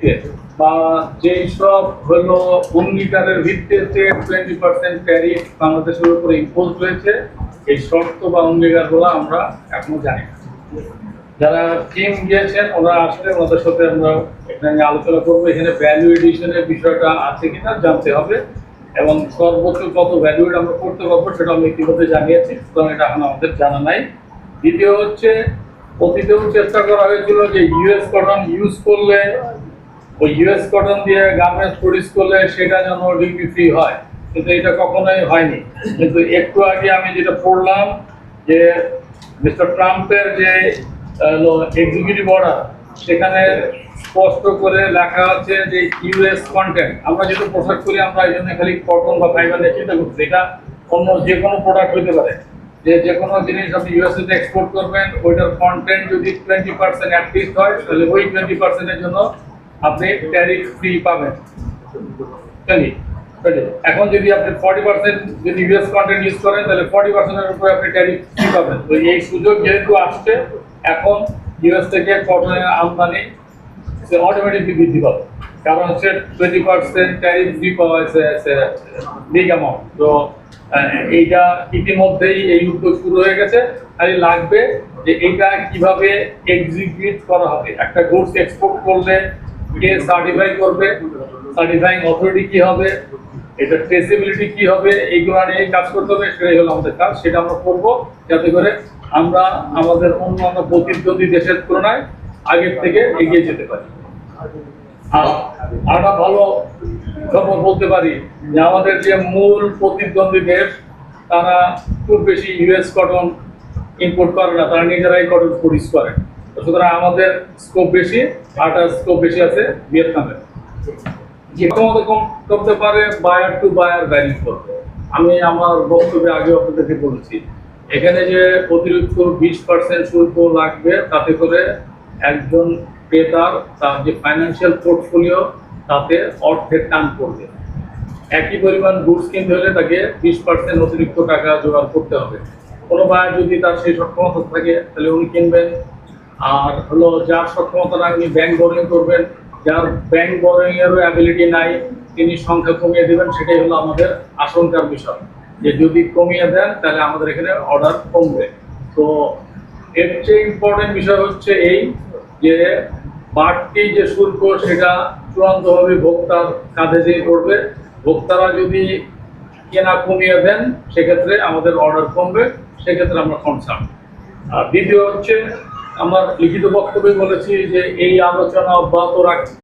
ভিত্তিতে বা যেই সব হলো অঙ্গীকারের ভিত্তিতে 20% ট্যারিফ বাংলাদেশের উপরে ইম্পোজ হয়েছে, এই শর্ত বা অঙ্গীকারগুলো আমরা এখনো জানি না। যারা টিম গিয়েছেন ওরা আসলে ওনাদের সাথে আমরা এখানে আলোচনা করবো, এখানে ভ্যালু এডিশনের বিষয়টা আছে কিনা জানতে হবে এবং সর্বোচ্চ কত ভ্যালু আমরা করতে পারবো সেটা আমি ইতিমধ্যে জানিয়েছি, সুতরাং এটা এখন আমাদের জানা নাই। দ্বিতীয় হচ্ছে, অতীতেও চেষ্টা করা হয়েছিল যে ইউএস কটন ইউজ করলে, ওই ইউএস কটন দিয়ে গার্মেন্টস প্রডিউস করলে সেটা যেন ডিউটি ফ্রি হয়, কিন্তু এটা কখনোই হয়নি। কিন্তু একটু আগে আমি যেটা পড়লাম যে মিস্টার ট্রাম্পের যে এক্সিকিউটিভ অর্ডার, সেখানে স্পষ্ট করে লেখা আছে যে ইউএস কন্টেন্ট। আমরা যেটা পোশাক করি আমরা এই জন্য খালি কটন বা ফাইবার নিয়ে চিন্তা করছি, এটা অন্য যে কোনো প্রোডাক্ট হতে পারে। যে কোনো জিনিস আপনি ইউএসএ তে এক্সপোর্ট করবেন, ওইটার কন্টেন্ট যদি 20% অ্যাটলিস্ট হয়, তাহলে ওই 20%-এর জন্য আপনি ট্যারিফ ফ্রি পাবেন। এখন যদি আপনি 40% যদি ইউএস কন্টেন্ট ইউজ করেন, তাহলে 40%-এর উপরে আপনি ট্যারিফ ফ্রি পাবেন। তো এই সুযোগ যেহেতু আসছে, এখন ইউএস থেকে কটনের আমদানি অটোমেটিকলি বৃদ্ধি পাবে, কারণ হচ্ছে 20% ট্যারিফ ফ্রি পাওয়া হয়েছে বিগ অ্যামাউন্ট। তো এইটা ইতিমধ্যেই এই উদ্যোগ শুরু হয়ে গেছে, খালি লাগবে যে এইটা কিভাবে এক্সিকিউট করা হবে। একটা গুডস এক্সপোর্ট করলে কে সার্টিফাই করবে, সার্টিফাইং অথরিটি কি হবে, এটা ট্রেসেবিলিটি কি হবে, এইগুলো নিয়ে কাজ করতে হবে। সেটাই হলো আমাদের কাজ, সেটা আমরা করবো যাতে করে আমরা আমাদের অন্যান্য প্রতিদ্বন্দ্বী দেশের তুলনায় আগের থেকে এগিয়ে যেতে পারি। আর একটা ভালো খবর বলতে পারি যে আমাদের যে মূল প্রতিদ্বন্দ্বী দেশ, তারা খুব বেশি ইউএস কটন ইম্পোর্ট করে না, তারা নিজেরাই কটন প্রডিউস করে। সুতরাং আমাদের স্কোপ বেশি, আরটা স্কোপ বেশি আছে ভিয়েতনামের। যে কমাতে করতে পারে বায়ার টু বায়ার ভ্যারি করবে। আমি আমার বক্তব্যে আগে আপনাদেরকে বলেছি, এখানে যে অতিরিক্ত 20% শুল্ক লাগবে, তাতে করে একজন ক্রেতার তার যে ফাইন্যান্সিয়াল পোর্টফোলিও তাতে অর্থের টান পড়বে। একই পরিমাণ গুডস কিনতে হলে তাকে 20% অতিরিক্ত টাকা জোগাড় করতে হবে। কোনো বায়ার যদি তার সেই সক্ষমতা থাকে তাহলে উনি কিনবেন, আর হলো যার সক্ষমতা না উনি ব্যাংক বরোয়িং করবেন, যার ব্যাংক বরোয়িং এরও অ্যাবিলিটি নাই তিনি সংখ্যা কমিয়ে দেবেন। সেটাই হলো আমাদের আশঙ্কার বিষয়, যে যদি কমিয়ে দেন তাহলে আমাদের এখানে অর্ডার কমবে। তো এর চেয়ে ইম্পর্টেন্ট বিষয় হচ্ছে এই যে বাড়তি যে শুল্ক সেটা চূড়ান্তভাবে ভোক্তার কাঁধে যেয়ে পড়বে। ভোক্তারা যদি কেনা কমিয়ে দেন সেক্ষেত্রে আমাদের অর্ডার কমবে, সেক্ষেত্রে আমরা কনসার্ন। আর দ্বিতীয় হচ্ছে, আমার লিখিত বক্তব্যে বলেছি যে এই আলোচনা অব্যাহত রাখছি।